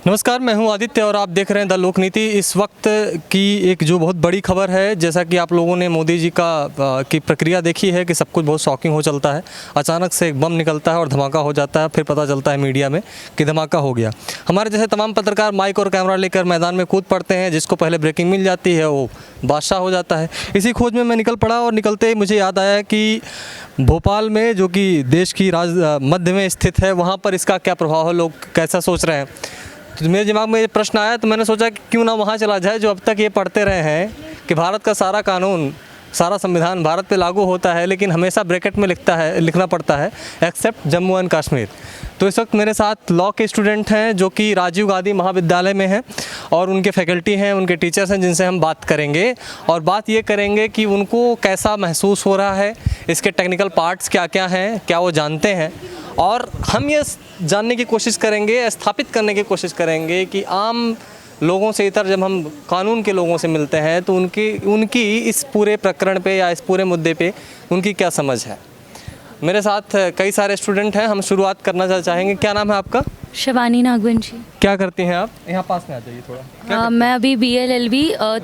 नमस्कार, मैं हूं आदित्य और आप देख रहे हैं द लोकनीति। इस वक्त की एक जो बहुत बड़ी खबर है, जैसा कि आप लोगों ने मोदी जी की प्रक्रिया देखी है कि सब कुछ बहुत शॉकिंग हो चलता है। अचानक से एक बम निकलता है और धमाका हो जाता है, फिर पता चलता है मीडिया में कि धमाका हो गया। हमारे जैसे तमाम पत्रकार माइक और कैमरा लेकर मैदान में कूद पड़ते हैं। जिसको पहले ब्रेकिंग मिल जाती है वो बादशाह हो जाता है। इसी खोज में मैं निकल पड़ा और निकलते ही मुझे याद आया कि भोपाल में, जो कि देश की मध्य में स्थित है, वहाँ पर इसका क्या प्रभाव है, लोग कैसा सोच रहे हैं। तो मेरे दिमाग में ये प्रश्न आया, तो मैंने सोचा कि क्यों ना वहाँ चला जाए। जो अब तक ये पढ़ते रहे हैं कि भारत का सारा कानून, सारा संविधान भारत पे लागू होता है, लेकिन हमेशा ब्रैकेट में लिखना पड़ता है एक्सेप्ट जम्मू एंड कश्मीर। तो इस वक्त मेरे साथ लॉ के स्टूडेंट हैं जो कि राजीव गांधी महाविद्यालय में हैं और उनके फैकल्टी हैं, उनके टीचर्स हैं, जिनसे हम बात करेंगे और बात ये करेंगे कि उनको कैसा महसूस हो रहा है, इसके टेक्निकल पार्ट्स क्या क्या हैं, क्या वो जानते हैं। और हम ये जानने की कोशिश करेंगे, स्थापित करने की कोशिश करेंगे कि आम लोगों से इतर जब हम कानून के लोगों से मिलते हैं तो उनकी इस पूरे प्रकरण पे या इस पूरे मुद्दे पे उनकी क्या समझ है। मेरे साथ कई सारे स्टूडेंट हैं, हम शुरुआत करना चाहेंगे। क्या नाम है आपका? शिवानी नागवंशी। क्या करती हैं आप? यहाँ पास में आ जाइए थोड़ा। मैं अभी BLLB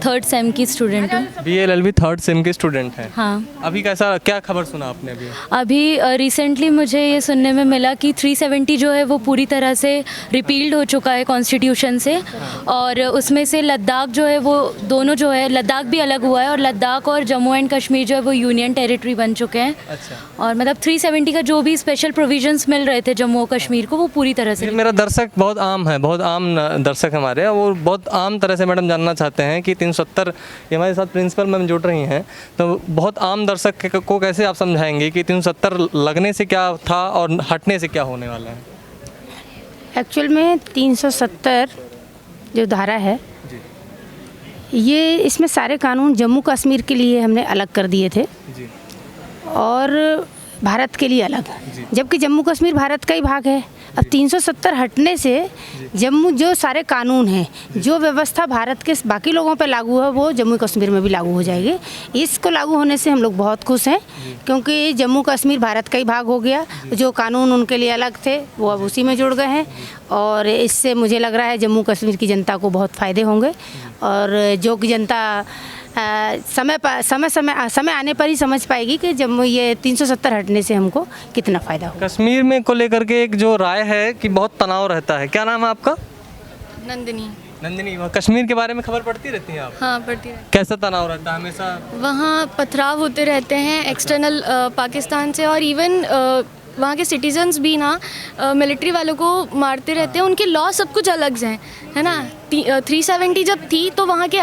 3rd सेम की स्टूडेंट हूँ। BLLB 3rd सेम की स्टूडेंट हैं। हाँ। अभी कैसा, क्या खबर सुना आपने अभी? अभी रिसेंटली मुझे ये सुनने में मिला कि 370 जो है वो पूरी तरह से रिपील्ड हो चुका है कॉन्स्टिट्यूशन से। और उसमें से लद्दाख जो है वो दोनों जो है, लद्दाख भी अलग हुआ है और लद्दाख और जम्मू एंड कश्मीर जो है वो यूनियन टेरिटरी बन चुके हैं। अच्छा। और मतलब 370 का जो भी स्पेशल प्रोविजंस मिल रहे थे जम्मू और कश्मीर को, वो पूरी तरह से। मेरा दर्शक बहुत आम है, बहुत आम दर्शक हमारे, वो बहुत आम तरह से मैडम जानना चाहते हैं कि 370, ये हमारे साथ प्रिंसिपल मैम जुड़ रही हैं, तो बहुत आम दर्शक को कैसे आप समझाएंगे कि 370 लगने से क्या था और हटने से क्या होने वाला है? एक्चुअल में 370 जो धारा है ये, इसमें सारे कानून जम्मू कश्मीर के लिए हमने अलग कर दिए थे जी। और भारत के लिए अलग, जबकि जम्मू कश्मीर भारत का ही भाग है। अब 370 हटने से जम्मू जो सारे कानून हैं, जो व्यवस्था भारत के बाकी लोगों पे लागू है, वो जम्मू कश्मीर में भी लागू हो जाएगी। इसको लागू होने से हम लोग बहुत खुश हैं, क्योंकि जम्मू कश्मीर भारत का ही भाग हो गया। जो कानून उनके लिए अलग थे वो अब उसी में जुड़ गए हैं और इससे मुझे लग रहा है जम्मू कश्मीर की जनता को बहुत फ़ायदे होंगे। और जो कि जनता समय आने पर ही समझ पाएगी कि जब ये 370 हटने से हमको कितना फ़ायदा होगा। कश्मीर में को लेकर के एक जो राय है कि बहुत तनाव रहता है। क्या नाम है आपका? नंदिनी। नंदिनी, कश्मीर के बारे में खबर पढ़ती रहती हैं आप? हाँ, पढ़ती रहती। कैसा तनाव रहता है हमेशा? वहाँ पथराव होते रहते हैं एक्सटर्नल पाकिस्तान से, और इवन वहाँ के सिटीजन्स भी ना मिलिट्री वालों को मारते रहते हैं। उनके लॉ सब कुछ अलग हैं, है ना। 370 जब थी तो वहाँ के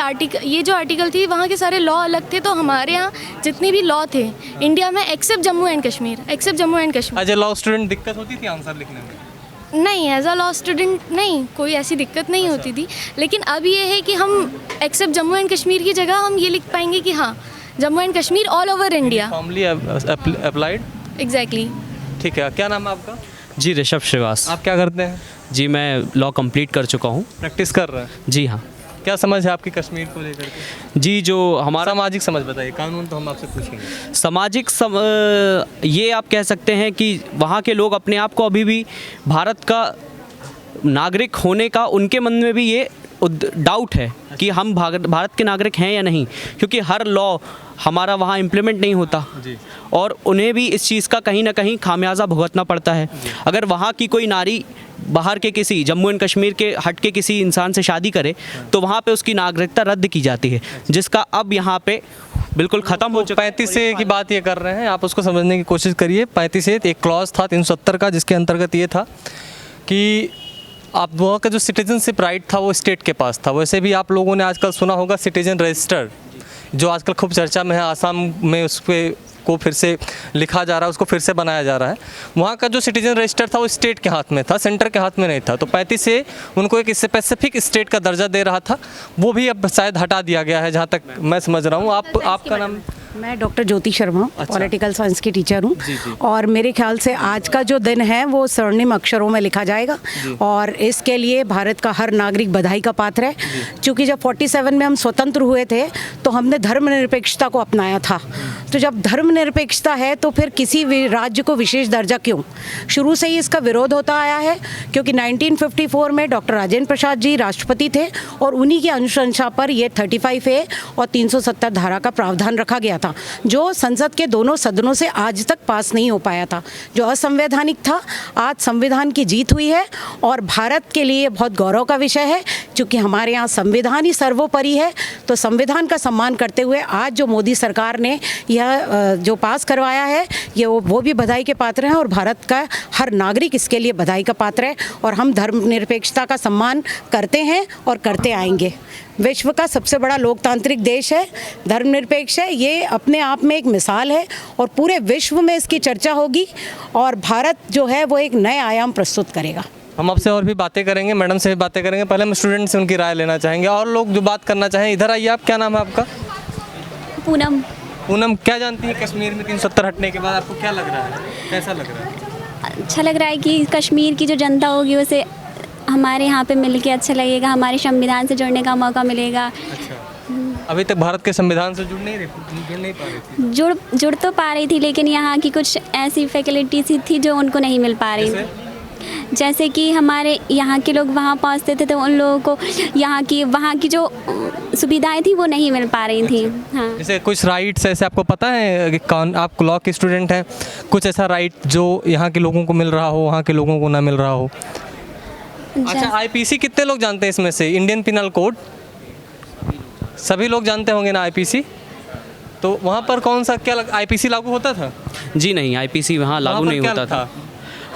ये जो आर्टिकल थी, वहाँ के सारे लॉ अलग थे। तो हमारे यहाँ जितने भी लॉ थे इंडिया में, except Jammu and Kashmir. As a law student दिक्कत होती थी आंसर लिखने में? नहीं, एज अ लॉ स्टूडेंट नहीं, कोई ऐसी दिक्कत नहीं होती थी। लेकिन अब ये है कि हम एक्सेप्ट जम्मू एंड कश्मीर की जगह हम ये लिख पाएंगे कि हाँ, Jammu and Kashmir all over India. Formally applied. Exactly. ठीक है, क्या नाम है आपका? जी, ऋषभ श्रीवास। आप क्या करते हैं? जी, मैं लॉ कंप्लीट कर चुका हूँ। प्रैक्टिस कर रहे हैं? जी हाँ। क्या समझ है आपकी कश्मीर को लेकर के? जी, जो हमारा सामाजिक समझ बताइए, कानून तो हम आपसे पूछेंगे। सामाजिक ये आप कह सकते हैं कि वहाँ के लोग अपने आप को अभी भी भारत का नागरिक होने का उनके मन में भी ये डाउट है कि हम भारत के नागरिक हैं या नहीं, क्योंकि हर लॉ हमारा वहाँ इम्प्लीमेंट नहीं होता जी। और उन्हें भी इस चीज़ का कहीं ना कहीं खामियाजा भुगतना पड़ता है। अगर वहाँ की कोई नारी बाहर के किसी जम्मू एंड कश्मीर के हट के किसी इंसान से शादी करे तो वहाँ पे उसकी नागरिकता रद्द की जाती है, जिसका अब यहाँ पे बिल्कुल ख़त्म हो चुका है। 35A की बात ये कर रहे हैं, आप उसको समझने की कोशिश करिए। 35A एक क्लॉज था 370 का, जिसके अंतर्गत ये था कि आप वहाँ का जो सिटीजनशिप राइट था वो स्टेट के पास था। वैसे भी आप लोगों ने आजकल सुना होगा सिटीजन रजिस्टर, जो आजकल खूब चर्चा में है। आसाम में उस पर को फिर से लिखा जा रहा है, उसको फिर से बनाया जा रहा है। वहाँ का जो सिटीजन रजिस्टर था वो स्टेट के हाथ में था, सेंटर के हाथ में नहीं था। तो 35A उनको एक स्पेसिफिक स्टेट का दर्जा दे रहा था, वो भी अब शायद हटा दिया गया है, जहाँ तक मैं समझ रहा हूँ। आपका नाम? मैं doctor Jyoti Sharma political science की टीचर हूँ और मेरे ख्याल से आज का जो दिन है वो स्वर्णिम अक्षरों में लिखा जाएगा और इसके लिए भारत का हर नागरिक बधाई का पात्र है। क्योंकि जब 47 में हम स्वतंत्र हुए थे तो हमने धर्मनिरपेक्षता को अपनाया था। तो जब धर्मनिरपेक्षता है तो फिर किसी राज्य को विशेष दर्जा क्यों? शुरू से ही इसका विरोध होता आया है क्योंकि 1954 में डॉक्टर राजेंद्र प्रसाद जी राष्ट्रपति थे और उन्हीं की अनुशंसा पर ये 35A और 370 धारा का प्रावधान रखा गया था, जो संसद के दोनों सदनों से आज तक पास नहीं हो पाया था, जो असंवैधानिक था। आज संविधान की जीत हुई है और भारत के लिए बहुत गौरव का विषय है क्योंकि हमारे यहाँ संविधान ही सर्वोपरि है। तो संविधान का सम्मान करते हुए आज जो मोदी सरकार ने यह जो पास करवाया है ये वो भी बधाई के पात्र हैं और भारत का हर नागरिक इसके लिए बधाई का पात्र है और हम धर्मनिरपेक्षता का सम्मान करते हैं और करते आएंगे। विश्व का सबसे बड़ा लोकतांत्रिक देश है, धर्मनिरपेक्ष है, ये अपने आप में एक मिसाल है और पूरे विश्व में इसकी चर्चा होगी और भारत जो है वो एक नए आयाम प्रस्तुत करेगा। हम आपसे और भी बातें करेंगे, मैडम से भी बातें करेंगे। पहले हम स्टूडेंट से उनकी राय लेना चाहेंगे और लोग जो बात करना चाहें इधर आइए। आप क्या नाम है आपका? पूनम। पूनम, क्या जानती है कश्मीर में 370 हटने के बाद आपको क्या लग रहा है, कैसा लग रहा है? अच्छा लग रहा है कि कश्मीर की जो जनता होगी उसे हमारे यहाँ पे मिल के अच्छा लगेगा, हमारे संविधान से जुड़ने का मौका मिलेगा। अच्छा, अभी तक भारत के संविधान से जुड़ नहीं पा रही थी? जुड़ तो पा रही थी लेकिन यहाँ की कुछ ऐसी फैसिलिटीज थी जो उनको नहीं मिल पा रही थी। जैसे कि हमारे यहाँ के लोग वहाँ पहुँचते थे तो उन लोगों को वहाँ की जो सुविधाएं थी वो नहीं मिल पा रही थी। हाँ, जैसे कुछ राइट्स ऐसे आपको पता है कि कौन, आप लॉ के स्टूडेंट हैं, कुछ ऐसा राइट जो यहाँ के लोगों को मिल रहा हो वहाँ के लोगों को ना मिल रहा हो? अच्छा, आईपीसी कितने लोग जानते हैं इसमें से? इंडियन पिनल कोड सभी लोग जानते होंगे ना आईपीसी? तो वहाँ पर कौन सा क्या आईपीसी लागू होता था? जी नहीं, आईपीसी वहाँ लागू नहीं होता था।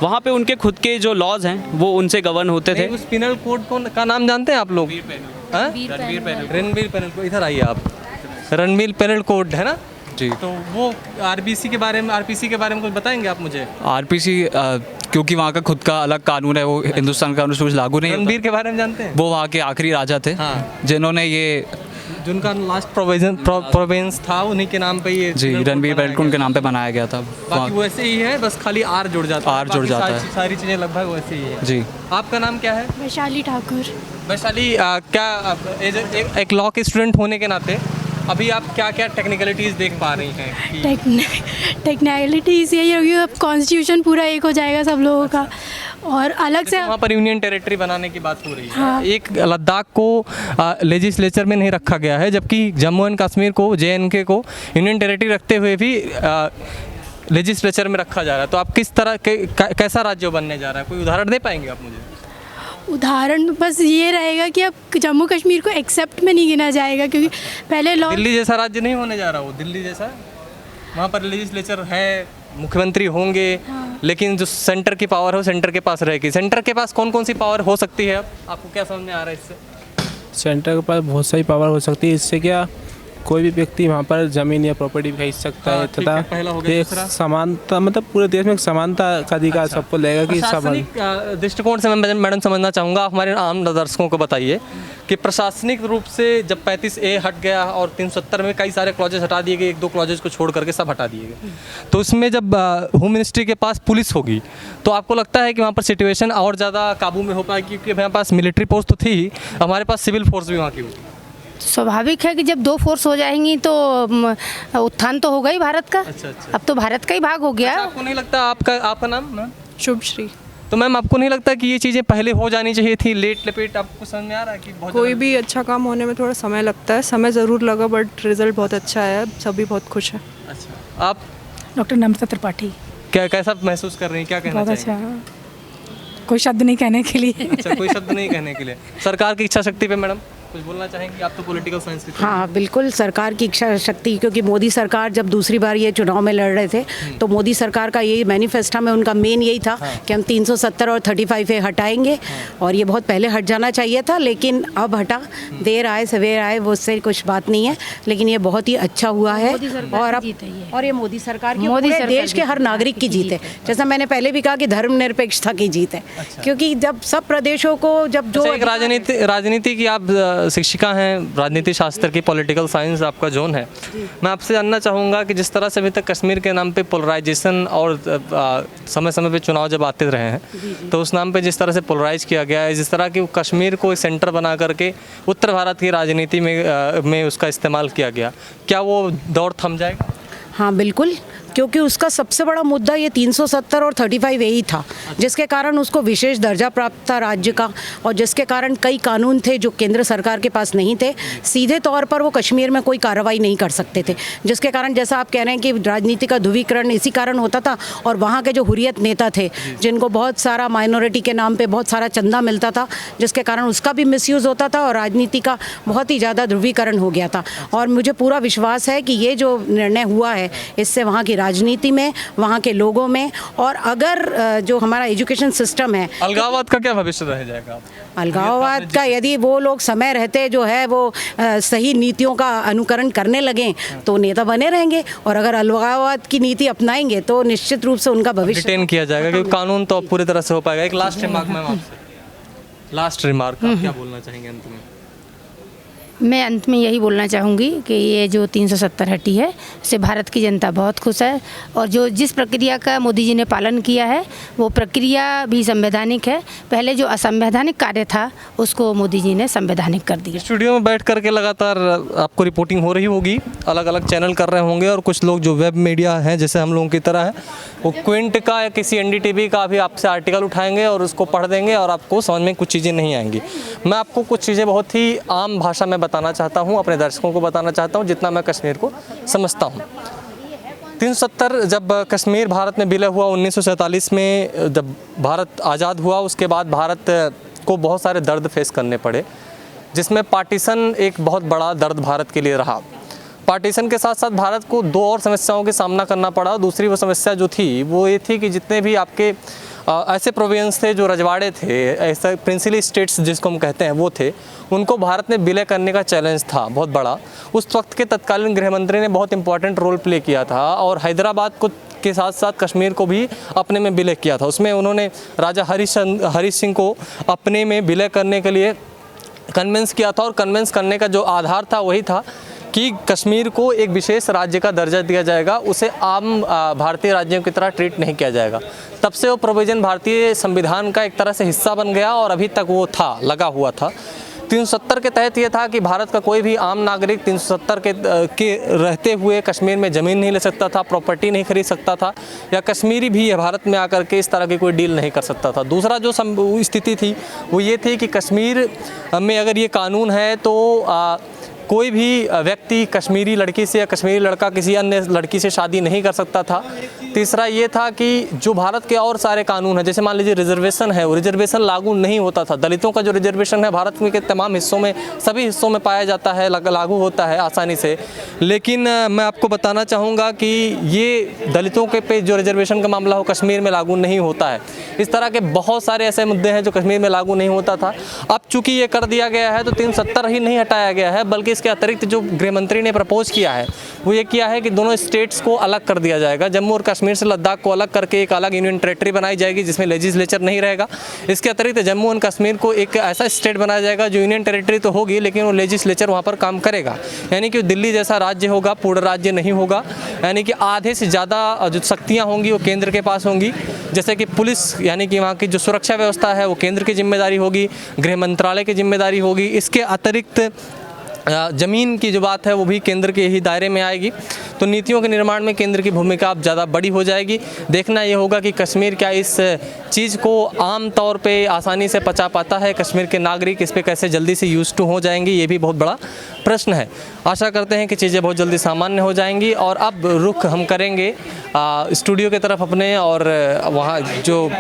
वहाँ पे उनके खुद के जो लॉज हैं वो उनसे गवर्न होते थे। उस पिनल कोड का नाम जानते हैं आप लोग? Ranbir panel code. इधर आइए आप। रणबीर पैनल कोड है ना जी। तो वो आरपीसी के बारे में कुछ बताएंगे आप मुझे? आरपीसी क्योंकि वहाँ का खुद का अलग कानून है, वो हिंदुस्तान का कानून कुछ लागू नहीं होता। रणबीर के बारे में जानते हैं? वो वहाँ के आखिरी राजा थे जिन्होंने ये जिनका लास्ट प्रोविंस था उन्हीं के नाम पे ये जी रणबीर पैनल के नाम पे बनाया गया था। बाकी वैसे ही है, बस खाली आर जुड़ जाता है। आर जुड़ जाता है। सारी चीज़ें लगभग वैसे ही है। जी। आपका नाम क्या है? वैशाली ठाकुर। वैशाली, क्या एक लॉ के स्टूडेंट होने के नाते अभी आप क्या क्या टेक्निकलिटीज़ देख पा रही हैं? टेक्निकलिटीज़ यही होगी, अब कॉन्स्टिट्यूशन पूरा एक हो जाएगा सब लोगों का और अलग से वहाँ पर यूनियन टेरिटरी बनाने की बात हो रही है। हाँ। एक लद्दाख को लेजिस्लेचर में नहीं रखा गया है, जबकि जम्मू एंड कश्मीर को, JNK को यूनियन टेरिटरी रखते हुए भी लेजिस्लेचर में रखा जा रहा है। तो आप किस तरह कैसा राज्य बनने जा रहा है? कोई उदाहरण दे पाएंगे आप मुझे? उदाहरण बस ये रहेगा कि अब जम्मू कश्मीर को एक्सेप्ट में नहीं गिना जाएगा क्योंकि पहले लॉ दिल्ली जैसा राज्य नहीं होने जा रहा। वो दिल्ली जैसा, वहाँ पर लेजिस्लेचर है, मुख्यमंत्री होंगे। हाँ। लेकिन जो सेंटर की पावर है वो सेंटर के पास रहेगी। सेंटर के पास कौन कौन सी पावर हो सकती है? आपको क्या समझ में आ रहा है इससे? सेंटर के पास बहुत सारी पावर हो सकती है। इससे क्या कोई भी व्यक्ति वहाँ पर ज़मीन या प्रॉपर्टी खरीद सकता है तथा एक समानता, मतलब पूरे देश में एक समानता का अधिकार सबको लगेगा कि सब दृष्टिकोण से मैं मैडम समझना चाहूँगा। आप हमारे आम दर्शकों को बताइए कि प्रशासनिक रूप से जब 35A हट गया और 370 में कई सारे क्लॉजेस हटा दिए गए, 1-2 क्लॉजेस को छोड़ करके सब हटा दिए गए, तो उसमें जब होम मिनिस्ट्री के पास पुलिस होगी तो आपको लगता है कि वहाँ पर सिचुएशन और ज़्यादा काबू में हो पाएगी? क्योंकि हमारे पास मिलिट्री फोर्स तो थी ही, हमारे पास सिविल फोर्स भी वहाँ की होगी। स्वाभाविक है कि जब 2 फोर्स हो जाएंगी तो उत्थान तो होगा ही भारत का। अच्छा। अब तो भारत का ही भाग हो गया। आपको नहीं लगता? आपका नाम? शुभश्री। तो मैम आपको नहीं लगता कि ये चीज़ें पहले हो जानी चाहिए थी? लेट लपेट आपको समझ में आ रहा है कि कोई भी अच्छा काम होने में थोड़ा समय लगता है, समय ज़रूर लगा बट रिजल्ट बहुत अच्छा है, सभी बहुत खुश हैं। अच्छा, आप? डॉक्टर नम्रता त्रिपाठी। कैसा महसूस कर रही हैं, क्या कहना चाहेंगे? बहुत अच्छा, कोई शब्द नहीं कहने के लिए। अच्छा, कोई शब्द नहीं कहने के लिए। सरकार की इच्छा शक्ति पे मैडम कुछ बोलना चाहेंगे? आप तो पॉलिटिकल साइंस की। हाँ बिल्कुल, सरकार की इच्छा शक्ति, क्योंकि मोदी सरकार जब दूसरी बार ये चुनाव में लड़ रहे थे तो मोदी सरकार का यही मैनिफेस्टो में उनका मेन यही था कि हम 370 और 35A हटाएंगे और ये बहुत पहले हट जाना चाहिए था, लेकिन अब हटा। देर आए सवेर आए, वो उससे कुछ बात नहीं है, लेकिन ये बहुत ही अच्छा हुआ है और अब ये मोदी सरकार की, पूरे देश के हर नागरिक की जीत है। जैसा मैंने पहले भी कहा कि धर्मनिरपेक्षता की जीत है, क्योंकि जब सब प्रदेशों को जब जो राजनीति की आप शिक्षिका हैं राजनीति शास्त्र की, पॉलिटिकल साइंस आपका जोन है। मैं आपसे जानना चाहूँगा कि जिस तरह से अभी तक कश्मीर के नाम पे पोलराइजेशन और समय समय पे चुनाव जब आते रहे हैं तो उस नाम पे जिस तरह से पोलराइज किया गया है, जिस तरह की कश्मीर को एक सेंटर बना करके उत्तर भारत की राजनीति में उसका इस्तेमाल किया गया, क्या वो दौर थम जाएगा? हाँ बिल्कुल, क्योंकि उसका सबसे बड़ा मुद्दा ये 370 और 35 यही था, जिसके कारण उसको विशेष दर्जा प्राप्त था राज्य का, और जिसके कारण कई कानून थे जो केंद्र सरकार के पास नहीं थे। सीधे तौर पर वो कश्मीर में कोई कार्रवाई नहीं कर सकते थे, जिसके कारण जैसा आप कह रहे हैं कि राजनीति का ध्रुवीकरण इसी कारण होता था। और वहाँ के जो हुर्रियत नेता थे जिनको बहुत सारा माइनॉरिटी के नाम पर बहुत सारा चंदा मिलता था, जिसके कारण उसका भी मिसयूज़ होता था और राजनीति का बहुत ही ज़्यादा ध्रुवीकरण हो गया था। और मुझे पूरा विश्वास है कि ये जो निर्णय हुआ है इससे वहाँ की राजनीति में, वहाँ के लोगों में, और अगर जो हमारा एजुकेशन सिस्टम है, अलगाववाद का क्या भविष्य रह जाएगा? अलगाववाद का यदि वो लोग समय रहते जो है वो सही नीतियों का अनुकरण करने लगें तो नेता बने रहेंगे, और अगर अलगाववाद की नीति अपनाएंगे तो निश्चित रूप से उनका भविष्य डिटेन किया जाएगा, क्योंकि कानून तो पूरी तरह से हो पाएगा। एक लास्ट रिमार्क मैम आपसे, लास्ट रिमार्क आप क्या बोलना चाहेंगे अंत में? मैं अंत में यही बोलना चाहूँगी कि ये जो 370 हटी है इससे भारत की जनता बहुत खुश है, और जो जिस प्रक्रिया का मोदी जी ने पालन किया है वो प्रक्रिया भी संवैधानिक है। पहले जो असंवैधानिक कार्य था उसको मोदी जी ने संवैधानिक कर दिया। स्टूडियो में बैठ करके लगातार आपको रिपोर्टिंग हो रही होगी, अलग अलग चैनल कर रहे होंगे, और कुछ लोग जो वेब मीडिया हैं जैसे हम लोगों की तरह है वो क्विंट का या किसी NDTV का भी आपसे आर्टिकल उठाएंगे और उसको पढ़ देंगे और आपको समझ में कुछ चीज़ें नहीं आएंगी। मैं आपको कुछ चीज़ें बहुत ही आम भाषा में बताना चाहता हूँ, अपने दर्शकों को बताना चाहता हूँ जितना मैं कश्मीर को समझता हूँ। 370 जब कश्मीर भारत में विलय हुआ 1947 में, जब भारत आज़ाद हुआ उसके बाद भारत को बहुत सारे दर्द फेस करने पड़े, जिसमें पार्टीशन एक बहुत बड़ा दर्द भारत के लिए रहा। पार्टीशन के साथ साथ भारत को दो और समस्याओं का सामना करना पड़ा। दूसरी वो समस्या जो थी वो ये थी कि जितने भी आपके ऐसे प्रोविंस थे जो रजवाड़े थे, ऐसे प्रिंसिली स्टेट्स जिसको हम कहते हैं वो थे, उनको भारत में विलय करने का चैलेंज था बहुत बड़ा। उस वक्त के तत्कालीन गृह मंत्री ने बहुत इंपॉर्टेंट रोल प्ले किया था और हैदराबाद को के साथ साथ कश्मीर को भी अपने में विलय किया था। उसमें उन्होंने राजा हरीश सिंह को अपने में विलय करने के लिए कन्विंस किया था, और कन्विंस करने का जो आधार था वही था कि कश्मीर को एक विशेष राज्य का दर्जा दिया जाएगा, उसे आम भारतीय राज्यों की तरह ट्रीट नहीं किया जाएगा। तब से वो प्रोविज़न भारतीय संविधान का एक तरह से हिस्सा बन गया और अभी तक वो था, लगा हुआ था। 370 के तहत ये था कि भारत का कोई भी आम नागरिक 370 के रहते हुए कश्मीर में ज़मीन नहीं ले सकता था, प्रॉपर्टी नहीं खरीद सकता था, या कश्मीरी भी भारत में आकर के इस तरह की कोई डील नहीं कर सकता था। दूसरा जो स्थिति थी वो ये थी कि कश्मीर में अगर ये कानून है तो कोई भी व्यक्ति कश्मीरी लड़की से या कश्मीरी लड़का किसी अन्य लड़की से शादी नहीं कर सकता था। तीसरा ये था कि जो भारत के और सारे कानून हैं, जैसे मान लीजिए रिजर्वेशन है, वो रिजर्वेशन लागू नहीं होता था। दलितों का जो रिजर्वेशन है भारत में के तमाम हिस्सों में, सभी हिस्सों में पाया जाता है, लागू होता है आसानी से। लेकिन मैं आपको बताना चाहूँगा कि ये दलितों के पे जो रिजर्वेशन का मामला हो कश्मीर में लागू नहीं होता है। इस तरह के बहुत सारे ऐसे मुद्दे हैं जो कश्मीर में लागू नहीं होता था। अब चूँकि ये कर दिया गया है तो 370 ही नहीं हटाया गया है, बल्कि इसके अतिरिक्त जो गृह मंत्री ने प्रपोज किया है वो ये किया है कि दोनों स्टेट्स को अलग कर दिया जाएगा। जम्मू और कश्मीर से लद्दाख को अलग करके एक अलग यूनियन टेरिटरी बनाई जाएगी जिसमें लेजिस्लेचर नहीं रहेगा। इसके अतिरिक्त जम्मू और कश्मीर को एक ऐसा स्टेट बनाया जाएगा जो यूनियन टेरिटरी तो होगी लेकिन वो लेजिस्लेचर वहाँ पर काम करेगा, यानी कि दिल्ली जैसा राज्य होगा, पूर्ण राज्य नहीं होगा। यानी कि आधे से ज़्यादा जो शक्तियाँ होंगी वो केंद्र के पास होंगी, जैसे कि पुलिस, यानी कि वहाँ की जो सुरक्षा व्यवस्था है वो केंद्र की जिम्मेदारी होगी, गृह मंत्रालय की जिम्मेदारी होगी। इसके अतिरिक्त ज़मीन की जो बात है वो भी केंद्र के ही दायरे में आएगी। तो नीतियों के निर्माण में केंद्र की भूमिका अब ज़्यादा बड़ी हो जाएगी। देखना ये होगा कि कश्मीर क्या इस चीज़ को आम तौर पे आसानी से पचा पाता है, कश्मीर के नागरिक इस पे कैसे जल्दी से यूज़ टू हो जाएंगे, ये भी बहुत बड़ा प्रश्न है। आशा करते हैं कि चीज़ें बहुत जल्दी सामान्य हो जाएंगी। और अब रुख हम करेंगे स्टूडियो की तरफ अपने, और वहाँ जो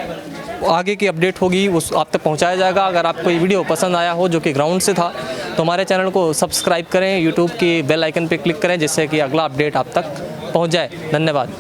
आगे की अपडेट होगी उस आप तक पहुंचाया जाएगा। अगर आपको ये वीडियो पसंद आया हो जो कि ग्राउंड से था तो हमारे चैनल को सब्सक्राइब करें, यूट्यूब की बेल आइकन पर क्लिक करें जिससे कि अगला अपडेट आप तक पहुंच जाए। धन्यवाद।